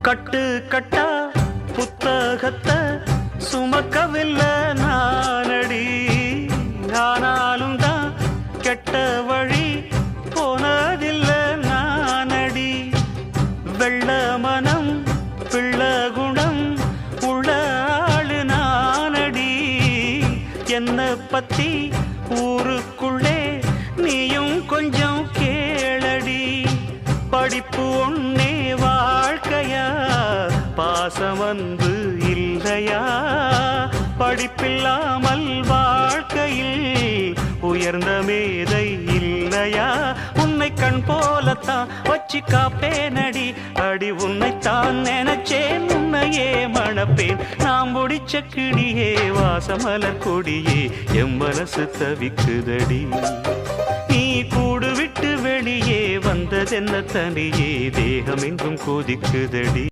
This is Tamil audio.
கட்டு கட்டா புத்தகத்தை சுமக்கவில்லை நானடி, ஆனாலும் தான் கெட்ட வழி போனதில்லை நானடி. வெள்ள மனம் பிள்ள குணம் உள்ள ஆளு நானடி. என்ன பத்தி ஊருக்குள்ளே நீயும் கொஞ்சம் கேளடி. படிப்பு ஒன்னே வாழ்க்கையா, பாசம் வந்து இல்லையா? படிப்பில்லாமல் வாழ்க்கையில் உயர்ந்த மேதை இல்லையா? உன்னை கண் போலத்தான் வச்சு காப்பேனடி. அடி உன்னைத்தான் நினைச்சேன், உன்னையே மணப்பேன். நாம் முடிச்ச கிடியே வாசமலர் கொடியே, எம் மனசு தவிக்குதடி. நீ கூடு விட்டு வெளியே வந்ததென்ன தனியே, தேகம் எங்கும் கொதிக்குதடி.